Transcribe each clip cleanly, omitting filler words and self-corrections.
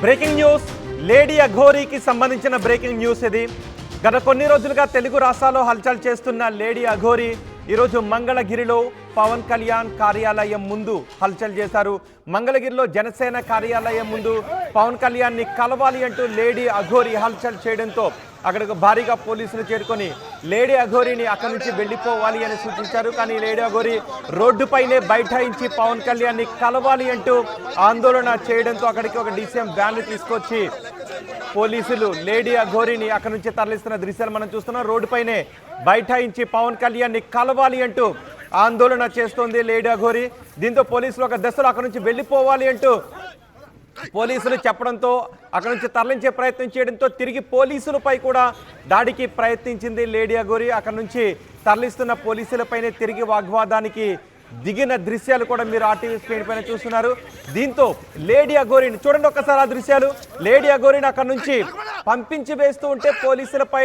Breaking news lady అఘోరీకి సంబంధించిన breaking news ఇది. గత కొన్ని రోజులుగా తెలుగు రాష్ట్రాల్లో హల్చల్ చేస్తున్న లేడీ అఘోరీ ఈరోజు మంగళగిరిలో పవన్ కళ్యాణ్ కార్యాలయం ముందు హల్చల్ చేశారు. మంగళగిరిలో జనసేన కార్యాలయం ముందు పవన్ కళ్యాణ్ని కలవాలి అంటూ లేడీ అఘోరీ హల్చల్ చేయడంతో అక్కడికి భారీగా పోలీసులు చేరుకొని లేడీ అఘోరీని అక్కడి నుంచి వెళ్ళిపోవాలి అని సూచించారు. కానీ లేడీ అఘోరీ రోడ్డుపైనే బైఠాయించి పవన్ కళ్యాణ్ని కలవాలి అంటూ ఆందోళన చేయడంతో అక్కడికి ఒక డీసీఎం వ్యాన్లు తీసుకొచ్చి పోలీసులు లేడీ అఘోరీని అక్కడి నుంచి తరలిస్తున్న దృశ్యాలు మనం చూస్తున్నాం. రోడ్డుపైనే బైఠాయించి పవన్ కళ్యాణ్ని కలవాలి అంటూ ఆందోళన చేస్తోంది లేడీ అఘోరీ. దీంతో పోలీసులు ఒక దశలో అక్కడి నుంచి వెళ్ళిపోవాలి అంటూ పోలీసులు చెప్పడంతో అక్కడి నుంచి తరలించే ప్రయత్నం చేయడంతో తిరిగి పోలీసులపై కూడా దాడికి ప్రయత్నించింది లేడీ అఘోరీ. అక్కడి నుంచి తరలిస్తున్న పోలీసులపైనే తిరిగి వాగ్వాదానికి దిగిన దృశ్యాలు కూడా మీరు ఆర్టీవీ స్క్రీన్ పైన చూస్తున్నారు. దీంతో లేడీ అఘోరీని చూడండి ఒక్కసారి ఆ దృశ్యాలు. లేడీ అఘోరీని అక్కడి నుంచి పంపించి వేస్తూ ఉంటే పోలీసులపై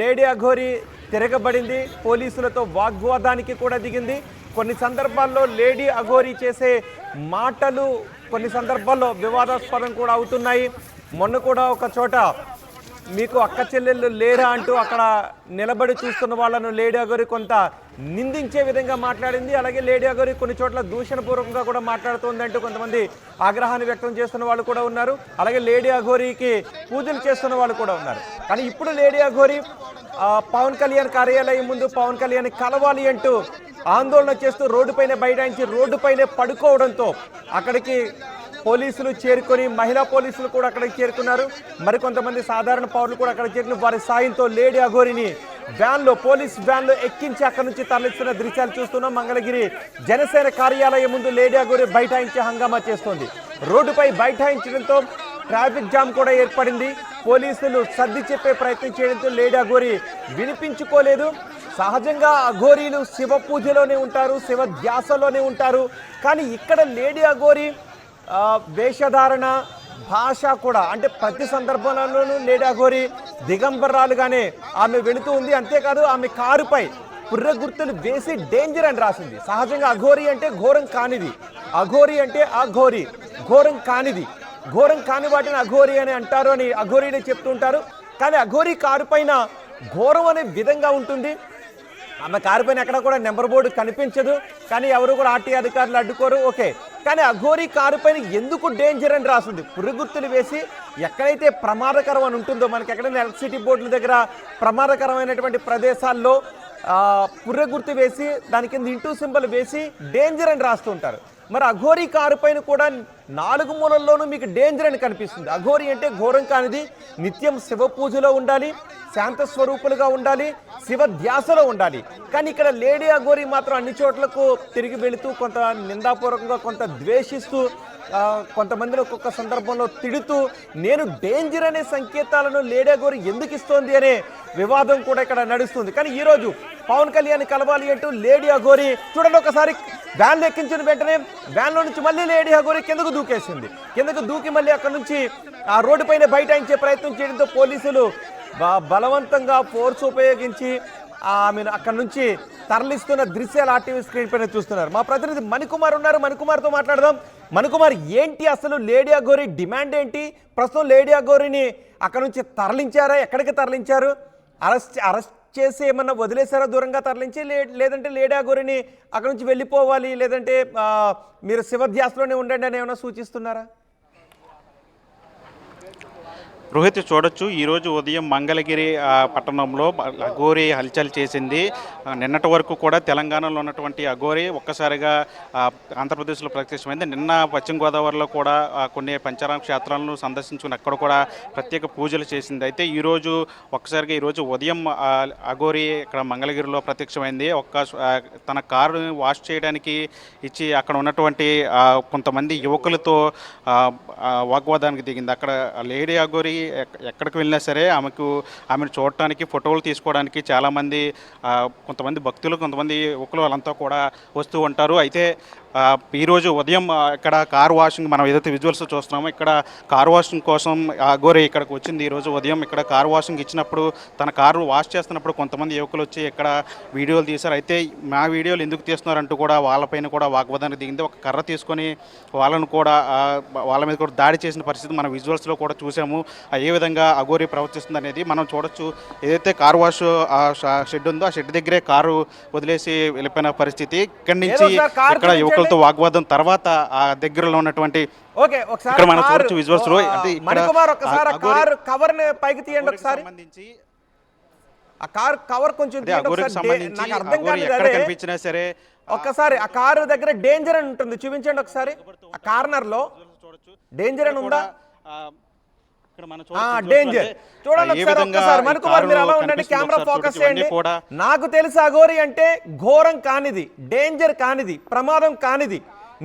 లేడీ అఘోరీ తిరగబడింది. పోలీసులతో వాగ్వాదానికి కూడా దిగింది. కొన్ని సందర్భాల్లో లేడీ అఘోరీ చేసే మాటలు కొన్ని సందర్భాల్లో వివాదాస్పదం కూడా అవుతున్నాయి. మొన్న కూడా ఒక చోట మీకు అక్క చెల్లెళ్ళు లేరా అంటూ అక్కడ నిలబడి చూస్తున్న వాళ్ళను లేడీ అఘోరీ కొంత నిందించే విధంగా మాట్లాడింది. అలాగే లేడీ అఘోరీ కొన్ని చోట్ల దూషణపూర్వకంగా కూడా మాట్లాడుతోందంటూ కొంతమంది ఆగ్రహాన్ని వ్యక్తం చేస్తున్న వాళ్ళు కూడా ఉన్నారు. అలాగే లేడీ అఘోరీకి పూజలు చేస్తున్న వాళ్ళు కూడా ఉన్నారు. కానీ ఇప్పుడు లేడీ అఘోరీ పవన్ కళ్యాణ్ కార్యాలయం ముందు పవన్ కళ్యాణ్ కలవాలి అంటూ ఆందోళన చేస్తూ రోడ్డుపైనే బైఠాయించి రోడ్డుపైనే పడుకోవడంతో అక్కడికి పోలీసులు చేరుకొని మహిళా పోలీసులు కూడా అక్కడికి చేరుకున్నారు. మరికొంతమంది సాధారణ పౌరులు కూడా అక్కడికి చేరుకుని వారి సాయంతో లేడీ అఘోరీని వ్యాన్లో పోలీస్ వ్యాన్లో ఎక్కించి అక్కడి నుంచి తరలిస్తున్న దృశ్యాలు చూస్తున్నాం. మంగళగిరి జనసేన కార్యాలయం ముందు లేడీ అఘోరీ బైఠాయించి హంగామా చేస్తోంది. రోడ్డుపై బైఠాయించడంతో ట్రాఫిక్ జామ్ కూడా ఏర్పడింది. పోలీసులు సర్ది చెప్పే ప్రయత్నం చేయడంతో లేడీ అఘోరీ వినిపించుకోలేదు. సహజంగా అఘోరీలు శివ పూజలోనే ఉంటారు, శివ ధ్యాసలోనే ఉంటారు. కానీ ఇక్కడ లేడీ అఘోరీ వేషధారణ భాష కూడా అంటే ప్రతి సందర్భంలోనూ లేడీ అఘోరీ దిగంబరాలుగానే ఆమె వెళుతూ ఉంది. అంతేకాదు ఆమె కారుపై పుర్రె గుర్తులు వేసి డేంజర్ అని రాసింది. సహజంగా అఘోరీ అంటే ఘోరం కానిది, అఘోరీ అంటే అఘోరీ ఘోరం కానిది, ఘోరం కాని వాటిని అఘోరీ అని అంటారు అని అఘోరీనే చెప్తుంటారు. కానీ అఘోరీ కారు పైన ఘోరం అనే విధంగా ఉంటుంది. ఆమె కారు పైన ఎక్కడ కూడా నెంబర్ బోర్డు కనిపించదు. కానీ ఎవరు కూడా ఆర్టీ అధికారులు అడ్డుకోరు, ఓకే. కానీ అఘోరీ కారు పైన ఎందుకు డేంజర్ అని రాస్తుంది. పురుగుర్తులు వేసి ఎక్కడైతే ప్రమాదకరం అని ఉంటుందో, మనకి ఎక్కడైనా ఎలక్ట్రిసిటీ బోర్డుల దగ్గర ప్రమాదకరమైనటువంటి ప్రదేశాల్లో పుర్రె గుర్తు వేసి దాని కింద ఇంటూ సింబల్ వేసి డేంజర్ అని రాస్తూ ఉంటారు. మరి అఘోరీ కారు పైన కూడా 4 మూలల్లోనూ మీకు డేంజర్ అని కనిపిస్తుంది. అఘోరీ అంటే ఘోరం కానిది, నిత్యం శివ పూజలో ఉండాలి, శాంత స్వరూపులుగా ఉండాలి, శివ ధ్యాసలో ఉండాలి. కానీ ఇక్కడ లేడీ అఘోరీ మాత్రం అన్ని చోట్లకు తిరిగి వెళుతూ కొంత నిందాపూర్వకంగా కొంత ద్వేషిస్తూ కొంతమందిని ఒక్కొక్క సందర్భంలో తిడుతూ నేను డేంజర్ అనే సంకేతాలను లేడీ అఘోరీ ఎందుకు ఇస్తోంది అనే వివాదం కూడా ఇక్కడ నడుస్తుంది. కానీ ఈరోజు పవన్ కళ్యాణ్ కలవాలి అంటూ లేడీ అఘోరీ చూడండి ఒకసారి వ్యాన్లో ఎక్కించిన వెంటనే వ్యాన్లో నుంచి మళ్ళీ లేడీ అఘోరీ కిందకు దూకేసింది. కిందకు దూకి మళ్ళీ అక్కడ నుంచి ఆ రోడ్డుపైన బైఠాయించే ప్రయత్నం చేయడంతో పోలీసులు బలవంతంగా ఫోర్స్ ఉపయోగించి ఆమెను అక్కడి నుంచి తరలిస్తున్న దృశ్యాలు ఆర్టీవీ స్క్రీన్ పైన చూస్తున్నారు. మా ప్రతినిధి మణికుమార్ ఉన్నారు, మణికుమార్తో మాట్లాడదాం. మణికుమార్, ఏంటి అసలు లేడీ అఘోరీ డిమాండ్ ఏంటి? ప్రస్తుతం లేడీ అఘోరీని అక్కడ నుంచి తరలించారా? ఎక్కడికి తరలించారు? అరెస్ట్ చేసి ఏమన్నా వదిలేసారా, దూరంగా తరలించి? లేదంటే లేడీ అఘోరీని అక్కడ నుంచి వెళ్ళిపోవాలి, లేదంటే మీరు శివధ్యాసలోనే ఉండండి అని ఏమైనా సూచిస్తున్నారా? రోహిత్, చూడొచ్చు ఈరోజు ఉదయం మంగళగిరి పట్టణంలో అఘోరీ హల్చల్ చేసింది. నిన్నటి వరకు కూడా తెలంగాణలో ఉన్నటువంటి అఘోరీ ఒక్కసారిగా ఆంధ్రప్రదేశ్లో ప్రత్యక్షమైంది. నిన్న పశ్చిమ గోదావరిలో కూడా కొన్ని పంచారామ క్షేత్రాలను సందర్శించుకుని అక్కడ కూడా ప్రత్యేక పూజలు చేసింది. అయితే ఈరోజు ఒక్కసారిగా ఈరోజు ఉదయం అఘోరీ ఇక్కడ మంగళగిరిలో ప్రత్యక్షమైంది. తన కారు వాష్ చేయడానికి ఇచ్చి అక్కడ ఉన్నటువంటి కొంతమంది యువకులతో వాగ్వాదానికి దిగింది. అక్కడ లేడీ అఘోరీ ఎక్కడికి వెళ్ళినా సరే ఆమెను చూడటానికి, ఫోటోలు తీసుకోవడానికి చాలామంది కొంతమంది భక్తులు, కొంతమంది యువకులు వాళ్ళంతా కూడా వస్తూ ఉంటారు. అయితే ఈరోజు ఉదయం ఇక్కడ కార్ వాషింగ్ మనం ఏదైతే విజువల్స్ చూస్తున్నామో ఇక్కడ కార్ వాషింగ్ కోసం అఘోరి ఇక్కడికి వచ్చింది. ఈరోజు ఉదయం ఇక్కడ కార్ వాషింగ్ ఇచ్చినప్పుడు తన కారు వాష్ చేస్తున్నప్పుడు కొంతమంది యువకులు వచ్చి ఇక్కడ వీడియోలు తీశారు. అయితే మా వీడియోలు ఎందుకు తీస్తున్నారంటూ కూడా వాళ్ళపైన కూడా వాగ్వాదానికి దిగింది. ఒక కర్ర తీసుకొని వాళ్ళను కూడా వాళ్ళ మీద కూడా దాడి చేసిన పరిస్థితి మన విజువల్స్లో కూడా చూసాము. ఏ విధంగా అఘోరి ప్రవర్తిస్తుంది అనేది మనం చూడొచ్చు. ఏదైతే కార్ వాష్ షెడ్ ఉందో ఆ షెడ్ దగ్గరే కారు వదిలేసి వెళ్ళిపోయిన పరిస్థితి. ఇక్కడి నుంచి ఇక్కడ యువకులతో వాగ్వాదం తర్వాత ఆ దగ్గరలో ఉన్నటువంటి ఇక్కడ మనం చూడొచ్చు విజువల్స్ లో. అంటే కవర్ పైకి తీయండి ఒకసారి. ఆ కార్ కవర్ కొంచెం కనిపించినా సరే ఒక్కసారి ఆ కారు దగ్గర డేంజర్ అని ఉంటుంది, చూపించండి ఒకసారి. ఆ కార్నర్ లో డేంజర్ అని ఉందా? డేంజర్ చూడండి ఒకసారి. మణికుమార్ మీరు అలా ఉండండి, కెమెరా ఫోకస్ చేయండి. నాకు తెలిసి అఘోరి అంటే ఘోరం కానిది, డేంజర్ కానిది, ప్రమాదం కానిది,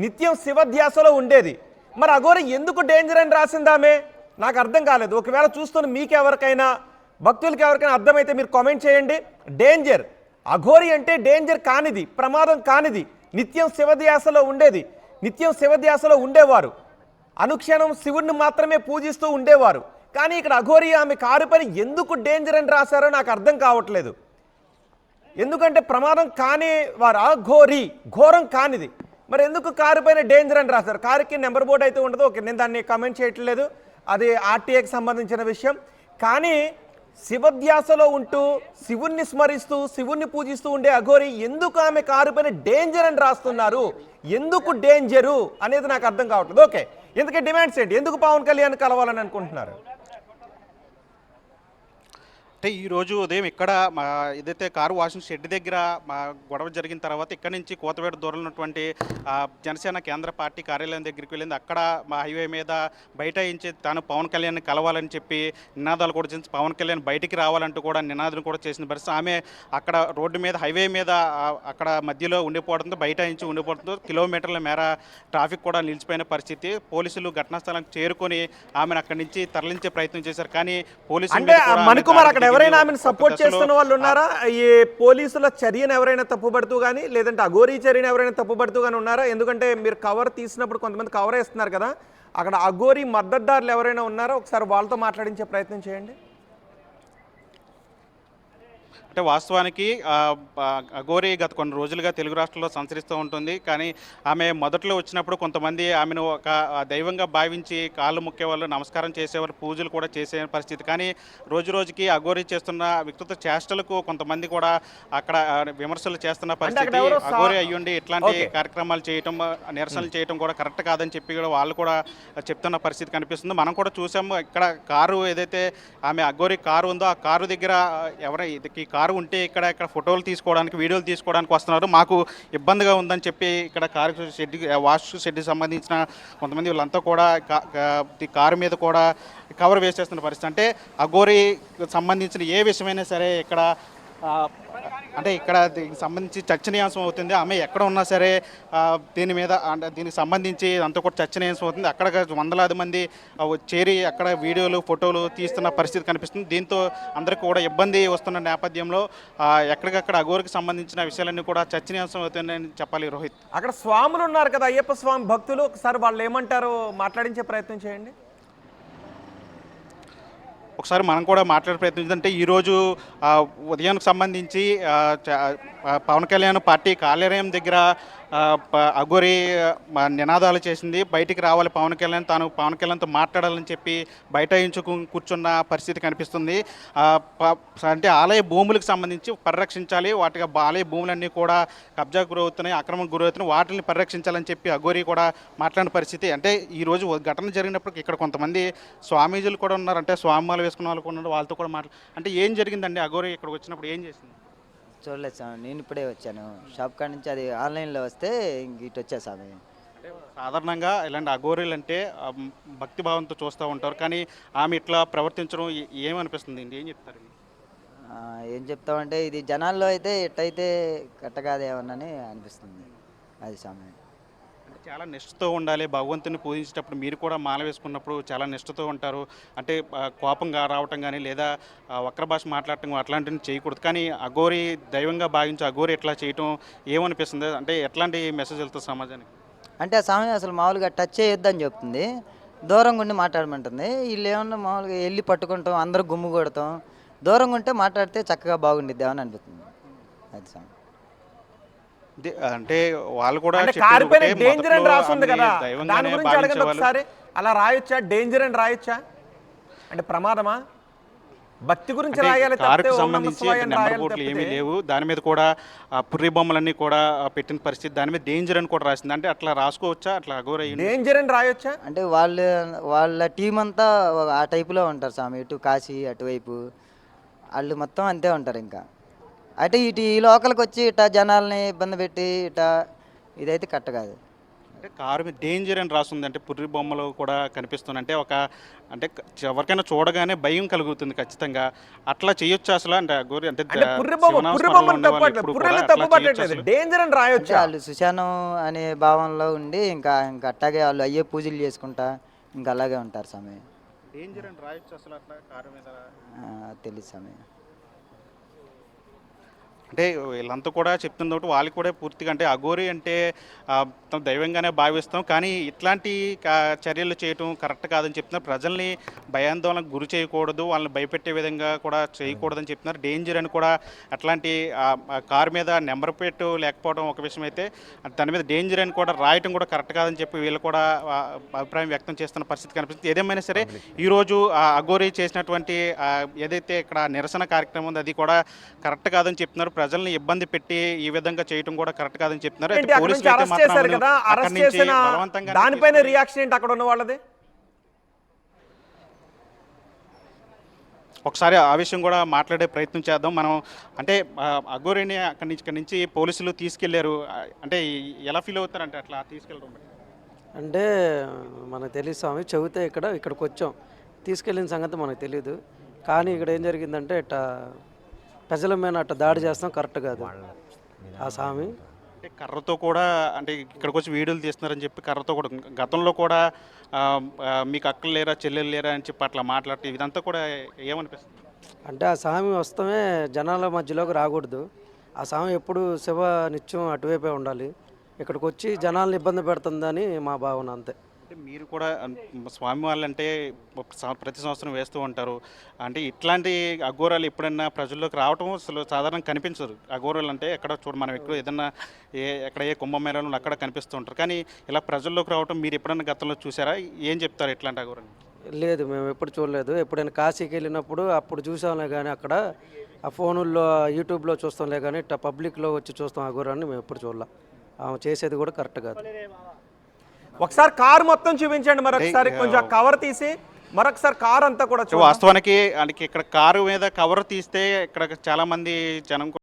నిత్యం శివధ్యాసలో ఉండేది. మరి అఘోరి ఎందుకు డేంజర్ అని రాసిందామే నాకు అర్థం కాలేదు. ఒకవేళ చూస్తున్న మీకెవరికైనా భక్తులకి ఎవరికైనా అర్థమైతే మీరు కామెంట్ చేయండి. డేంజర్ అఘోరి అంటే డేంజర్ కానిది, ప్రమాదం కానిది, నిత్యం శివధ్యాసలో ఉండేది, నిత్యం శివధ్యాసలో ఉండేవారు, అనుక్షణం శివుణ్ణి మాత్రమే పూజిస్తూ ఉండేవారు. కానీ ఇక్కడ అఘోరి ఆమె కారు పని ఎందుకు డేంజర్ అని రాశారో నాకు అర్థం కావట్లేదు. ఎందుకంటే ప్రమాదం కాని వారు అఘోరి, ఘోరం కానిది, మరి ఎందుకు కారు పైన డేంజర్ అని రాశారు? కారుకి నెంబర్ బోర్డు అయితే ఉండదు, ఓకే, నేను దాన్ని కామెంట్ చేయట్లేదు, అది ఆర్టీఏకి సంబంధించిన విషయం. కానీ శివధ్యాసలో ఉంటూ శివుణ్ణి స్మరిస్తూ శివుణ్ణి పూజిస్తూ ఉండే అఘోరి ఎందుకు ఆమె కారు పైన డేంజర్ అని రాస్తున్నారు? ఎందుకు డేంజరు అనేది నాకు అర్థం కావట్లేదు. ఓకే, ఎందుకంటే డిమాండ్స్ ఏంటి? ఎందుకు పవన్ కళ్యాణ్ కలవాలని అనుకుంటున్నారు? అంటే ఈరోజు ఉదయం ఇక్కడ మా ఏదైతే కారు వాషింగ్ షెడ్ దగ్గర మా గొడవ జరిగిన తర్వాత ఇక్కడ నుంచి కోతవేట దూరంలో ఉన్నటువంటి జనసేన కేంద్ర పార్టీ కార్యాలయం దగ్గరికి వెళ్ళింది. అక్కడ మా హైవే మీద బైఠాయించి తాను పవన్ కళ్యాణ్ని కలవాలని చెప్పి నినాదాలు కూడా చేసి పవన్ కళ్యాణ్ బయటికి రావాలంటూ కూడా నినాదం కూడా చేసిన పరిస్థితి. ఆమె అక్కడ రోడ్డు మీద హైవే మీద అక్కడ మధ్యలో ఉండిపోవడంతో బైఠాయించి ఉండిపోవడంతో కిలోమీటర్ల మేర ట్రాఫిక్ కూడా నిలిచిపోయిన పరిస్థితి. పోలీసులు ఘటనా స్థలానికి చేరుకొని ఆమెను అక్కడి నుంచి తరలించే ప్రయత్నం చేశారు. కానీ పోలీసులు ఎవరైనా ఆమెను సపోర్ట్ చేస్తున్న వాళ్ళు ఉన్నారా? ఈ పోలీసుల చర్యను ఎవరైనా తప్పుపడుతూ కానీ, లేదంటే అఘోరి చర్యను ఎవరైనా తప్పుపడుతూ కానీ ఉన్నారా? ఎందుకంటే మీరు కవర్ తీసినప్పుడు కొంతమంది కవర్ వేస్తున్నారు కదా, అక్కడ అఘోరి మద్దతుదారులు ఎవరైనా ఉన్నారా? ఒకసారి వాళ్ళతో మాట్లాడించే ప్రయత్నం చేయండి. అంటే వాస్తవానికి అఘోరి గత కొన్ని రోజులుగా తెలుగు రాష్ట్రాల్లో సంచరిస్తూ ఉంటుంది. కానీ ఆమె మొదట్లో వచ్చినప్పుడు కొంతమంది ఆమెను ఒక దైవంగా భావించి కాళ్ళు ముక్కేవాళ్ళు, నమస్కారం చేసేవారు, పూజలు కూడా చేసే పరిస్థితి. కానీ రోజు రోజుకి అఘోరి చేస్తున్న వికృత చేష్టలకు కొంతమంది కూడా అక్కడ విమర్శలు చేస్తున్న పరిస్థితి. అఘోరి అయ్యుండి ఇట్లాంటి కార్యక్రమాలు చేయటం, నిరసనలు చేయటం కూడా కరెక్ట్ కాదని చెప్పి కూడా వాళ్ళు కూడా చెప్తున్న పరిస్థితి కనిపిస్తుంది. మనం కూడా చూసాము ఇక్కడ కారు ఏదైతే ఆమె అఘోరి కారు ఉందో ఆ కారు దగ్గర ఎవరైతే కారు ఉంటే ఇక్కడ ఫోటోలు తీసుకోవడానికి, వీడియోలు తీసుకోవడానికి వస్తున్నారు. మాకు ఇబ్బందిగా ఉందని చెప్పి ఇక్కడ కారు షెడ్, వాష్ షెడ్కి సంబంధించిన కొంతమంది వీళ్ళంతా కూడా కారు మీద కూడా కవర్ వేసేస్తున్న పరిస్థితి. అంటే అఘోరికి సంబంధించిన ఏ విషయమైనా సరే ఇక్కడ అంటే ఇక్కడ దీనికి సంబంధించి చర్చనీయాంశం అవుతుంది. ఆమె ఎక్కడ ఉన్నా సరే దీని మీద అంటే దీనికి సంబంధించి అంతా కూడా చర్చనీయాంశం అవుతుంది. అక్కడ వందలాది మంది చేరి అక్కడ వీడియోలు, ఫోటోలు తీస్తున్న పరిస్థితి కనిపిస్తుంది. దీంతో అందరికీ కూడా ఇబ్బంది వస్తున్న నేపథ్యంలో ఎక్కడికక్కడ అఘోరికి సంబంధించిన విషయాలన్నీ కూడా చర్చనీయాంశం అవుతుందని చెప్పాలి. రోహిత్, అక్కడ స్వాములు ఉన్నారు కదా, అయ్యప్ప స్వామి భక్తులు, ఒకసారి వాళ్ళు ఏమంటారో మాట్లాడించే ప్రయత్నం చేయండి. ఒకసారి మనం కూడా మాట్లాడే ప్రయత్నం అంటే ఈరోజు ఉదయానికి సంబంధించి పవన్ కళ్యాణ్ పార్టీ కార్యాలయం దగ్గర అఘోరి నినాదాలు చేసింది. బయటికి రావాలి పవన్ కళ్యాణ్, తాను పవన్ కళ్యాణ్తో మాట్లాడాలని చెప్పి బైఠాయించుకు కూర్చున్న పరిస్థితి కనిపిస్తుంది. అంటే ఆలయ భూములకు సంబంధించి పరిరక్షించాలి, వాటికి ఆలయ భూములన్నీ కూడా కబ్జాకు గురవుతున్నాయి, అక్రమకు గురవుతున్నాయి, వాటిని పరిరక్షించాలని చెప్పి అఘోరి కూడా మాట్లాడిన పరిస్థితి. అంటే ఈరోజు ఘటన జరిగినప్పుడు ఇక్కడ కొంతమంది స్వామీజీలు కూడా ఉన్నారు, అంటే స్వామిమాలు వేసుకున్న వాళ్ళు కూడా ఉన్నారు, వాళ్ళతో కూడా అంటే ఏం జరిగిందండి? అఘోరి ఇక్కడికి వచ్చినప్పుడు ఏం చేసింది? చూడలేదు సార్, నేను ఇప్పుడే వచ్చాను షాప్ కాడ నుంచి. అది ఆన్లైన్లో వస్తే ఇటు వచ్చా సార్. సాధారణంగా ఇలాంటి అఘోరీలు అంటే భక్తిభావంతో చూస్తూ ఉంటారు, కానీ ఆమె ఇట్లా ప్రవర్తించడం ఏమనిపిస్తుంది? ఏం చెప్తారు? ఏం చెప్తామంటే ఇది జనాల్లో అయితే ఎట్టయితే కట్టగాదేమోనని అనిపిస్తుంది. అది సమయం చాలా నిష్ఠతో ఉండాలి. భగవంతుని పూజించేటప్పుడు మీరు కూడా మాల వేసుకున్నప్పుడు చాలా నిష్ఠతో ఉంటారు. అంటే కోపంగా రావటం కానీ లేదా వక్ర భాష మాట్లాడటం అట్లాంటివి చేయకూడదు. కానీ అఘోరి దైవంగా భావించి అఘోరి ఎట్లా చేయటం ఏమనిపిస్తుంది? అంటే ఎట్లాంటి మెసేజ్ వెళ్తుంది సమాజానికి? అంటే ఆ స్వామి అసలు మామూలుగా టచ్ చేయొద్దని చెప్తుంది, దూరంగా ఉండి మాట్లాడమంటుంది. వీళ్ళు ఏమన్నా మామూలుగా వెళ్ళి పట్టుకుంటాం, అందరూ గుమ్ము కొడతాం, దూరంగా ఉంటే మాట్లాడితే చక్కగా బాగుండిద్ది అని అనిపిస్తుంది. అది స్వామి. అంటే వాళ్ళు కూడా అంటే చెప్పేది కారిపోయిన ఒకటే, డేంజర్ అని మొదట్లో రాసుంది అన్ని కదా, దైవంగానే దాని గురించి అడగండి భావించేవాళ్ళు. ఒకసారి. అలా రాయొచ్చా? డేంజర్ అని రాయొచ్చా? అంటే ప్రమాదమా? భక్తి గురించి అంటే రాయాలి కారుకు తప్పితే ఓం నమః సంబంధించి శివాయ అంటే అని నెంబర్ రాయాలి బోర్డులు ఏమీ తప్పితే లేవు, దాని మీద కూడా పుర్రి బొమ్మలన్నీ కూడా పెట్టిన పరిస్థితి, దాని మీద డేంజర్ అని కూడా రాసింది. అంటే అట్లా రాసుకోవచ్చా? అట్లా అఘోర అయ్యింది. డేంజర్ అని రాయొచ్చా? అంటే వాళ్ళ టీం అంతా ఆ టైపులో ఉంటారు స్వామి, ఇటు కాశీ అటువైపు వాళ్ళు మొత్తం అంతే ఉంటారు. ఇంకా అంటే ఇటు ఈ లోకల్కి వచ్చి ఇట జనాల్ని ఇబ్బంది పెట్టి ఇదైతే కరెక్ట్ కాదు. అంటే కారు మీద డేంజర్ అని రాస్తుంది, అంటే పుర్రి బొమ్మలు కూడా కనిపిస్తుంది. అంటే అంటే ఎవరికైనా చూడగానే భయం కలుగుతుంది ఖచ్చితంగా. అట్లా చేయొచ్చు అసలు? అంటే అఘోరి అంటే అంటే పుర్రి బొమ్మను తప్పట్లేదు, పుర్రెలు తప్పు పట్టట్లేదు, డేంజర్ అని అంటే రాయొచ్చా? వాళ్ళు సుశానం అనే భావంలో ఉండి ఇంకా అట్టాగే వాళ్ళు అయ్యే పూజలు చేసుకుంటా ఇంకా అలాగే ఉంటారు స్వామి. డేంజర్ అని రాయొచ్చు అసలు అట్లా కారు మీద? తెలుసు స్వామి. అంటే వీళ్ళంతా కూడా చెప్తుంది ఒకటి, వాళ్ళు కూడా పూర్తిగా అంటే అఘోరి అంటే తమ దైవంగానే భావిస్తాం, కానీ ఇట్లాంటి చర్యలు చేయటం కరెక్ట్ కాదని చెప్తున్నారు. ప్రజల్ని భయాందోళనకు గురి చేయకూడదు, వాళ్ళని భయపెట్టే విధంగా కూడా చేయకూడదని చెప్తున్నారు. డేంజర్ అని కూడా అట్లాంటి కారు మీద నెంబర్ ప్లేట్ లేకపోవడం ఒక విషయం అయితే, దాని మీద డేంజర్ అని కూడా రాయటం కూడా కరెక్ట్ కాదని చెప్పి వీళ్ళు కూడా అభిప్రాయం వ్యక్తం చేస్తున్న పరిస్థితి కనిపిస్తుంది. ఏదేమైనా సరే ఈరోజు అఘోరి చేసినటువంటి ఏదైతే ఇక్కడ నిరసన కార్యక్రమం ఉంది అది కూడా కరెక్ట్ కాదని చెప్తున్నారు. ప్రజల్ని ఇబ్బంది పెట్టి ఈ విధంగా చేయడం కూడా కరెక్ట్ కాదని చెప్తున్నారు. ఏంటి అక్కడ నుంచి అరెస్ట్ చేశారు కదా, అరెస్ట్ చేసిన దానిపైన రియాక్షన్ ఏంటి అక్కడ ఉన్న వాళ్ళది? ఒకసారి ఆ విషయం కూడా మాట్లాడే ప్రయత్నం చేద్దాం మనం. అంటే అఘోరిని అక్కడి నుంచి పోలీసులు తీసుకెళ్లారు, అంటే ఎలా ఫీల్ అవుతారంటే అట్లా తీసుకెళ్ళడం? అంటే మనకు తెలియదు స్వామి, చెబితే ఇక్కడికి వచ్చాం, తీసుకెళ్ళిన సంగతి మనకు తెలియదు. కానీ ఇక్కడ ఏం జరిగిందంటే ఇట్లా ప్రజల మీద అట్లా దాడి చేస్తాం కరెక్ట్ కాదు. ఆ స్వామి అంటే కర్రతో కూడా, అంటే ఇక్కడికి వచ్చి వీడియోలు తీస్తున్నారని చెప్పి కర్రతో కూడా, గతంలో కూడా మీకు అక్కలు లేరా చెల్లెలు లేరా అని చెప్పి అట్లా మాట్లాడితే ఇదంతా కూడా ఏమనిపిస్తుంది? అంటే ఆ స్వామి వస్తమే జనాల మధ్యలోకి రాకూడదు. ఆ స్వామి ఎప్పుడు శివ నిత్యం అటువైపే ఉండాలి. ఇక్కడికి వచ్చి జనాలను ఇబ్బంది పెడుతుందని మా భావన, అంతే. అంటే మీరు కూడా స్వామి వాళ్ళంటే ప్రతి సంవత్సరం వేస్తూ ఉంటారు, అంటే ఇట్లాంటి అఘోరాలు ఎప్పుడైనా ప్రజల్లోకి రావటం అసలు సాధారణంగా కనిపించదు. అఘోరాలు అంటే ఎక్కడ మనం ఎక్కువ ఏదన్నా ఎక్కడ ఏ కుంభమేళలో అక్కడ కనిపిస్తూ ఉంటారు, కానీ ఇలా ప్రజల్లోకి రావటం మీరు ఎప్పుడైనా గతంలో చూసారా? ఏం చెప్తారు ఇట్లాంటి అఘోరాలు? లేదు, మేము ఎప్పుడు చూడలేదు. ఎప్పుడైనా కాశీకి వెళ్ళినప్పుడు అప్పుడు చూసాంలే, కానీ అక్కడ ఆ ఫోనుల్లో యూట్యూబ్లో చూస్తాంలే, కానీ ఇట్లా పబ్లిక్లో వచ్చి చూస్తాం అఘోరాన్ని మేము ఎప్పుడు చూడలే. ఆమె చేసేది కూడా కరెక్ట్ కాదు. ఒకసారి కారు మొత్తం చూపించండి మరొకసారి, కొంచెం కవర్ తీసి మరొకసారి కారు అంతా కూడా చూడండి. వాస్తవానికి ఇక్కడ కారు మీద కవర్ తీస్తే ఇక్కడ చాలా మంది జనం